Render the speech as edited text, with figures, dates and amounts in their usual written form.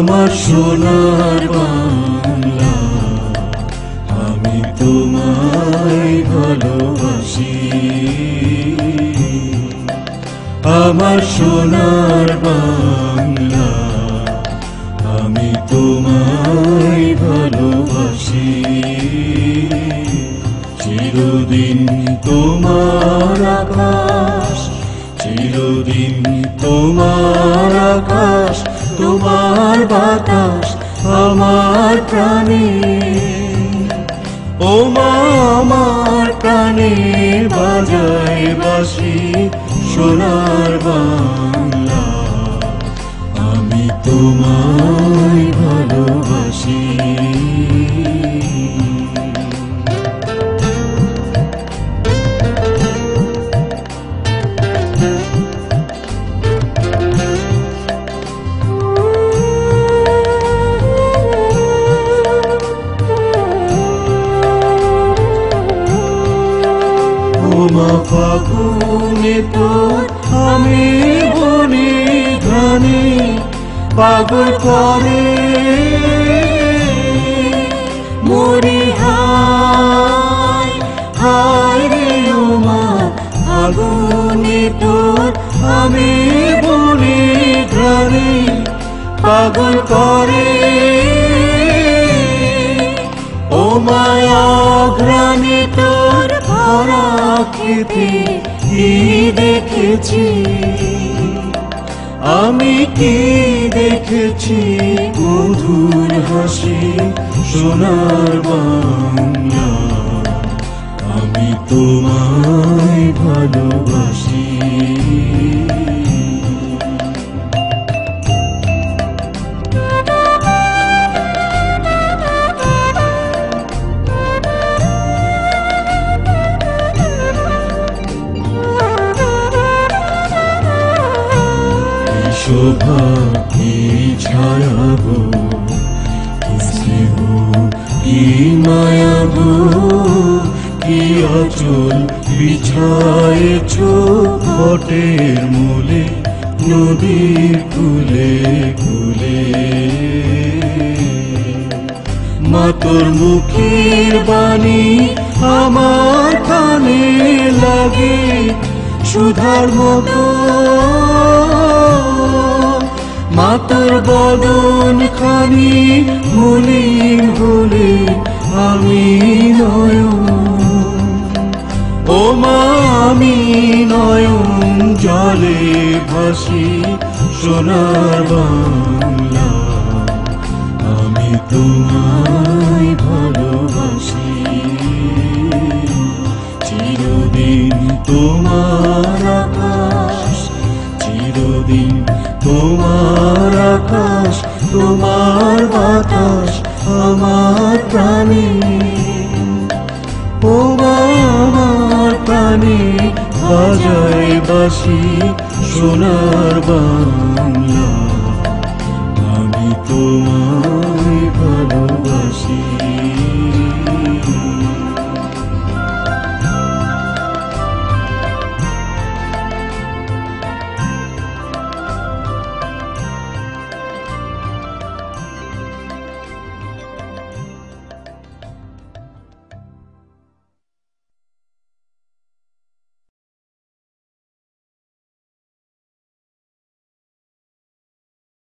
আমার সোনার বাংলা, আমি তোমায় ভালোবাসি। আমার সোনার বাংলা, আমি তোমায় ভালোবাসি। চিরদিন তোমার আকাশ, চিরদিন তোমার আকাশ, তোমার বাতাস আমার প্রাণে। ও মা আমার প্রাণে বাজায় বাঁশি সোনার বাংলা, আমি তোমায় ভালোবাসি। মা ফাগুনে তোর আমি বনে ঘ্রাণে পাগল করে মরি। হায় হায় রে ও মা ফাগুনে তোর আমি বনে ঘ্রাণে পাগল করে। ও মায়া ঘ্রাণে তোর ভরা খেতে কি দেখেছি আমি, কি দেখেছি মধুর হাসি সোনার বাংলা, আমি তোমায় ভালোবাসি। শোভা কি ছায়া গো, কি স্নেহ কি মায়া গো, কি আঁচল বিছায়েছ বটের মূলে নদীর কূলে কূলে। মা তোর মুখের বাণী আমার কানে লাগে সুধার মতো। মা তোর বদন খানি মলিন হলে আমি নয়ন, ও মা আমি নয়ন জলে ভাসি সোনার বাংলা, আমি তোমায় ভালোবাসি। চিরদিন তোমার আকাশ, চিরদিন তোমার আকাশ, তোমার বাতাস আমার প্রাণে। ও আমার প্রাণে বাজায় বাঁশি সোনার বাংলা, আমি তোমার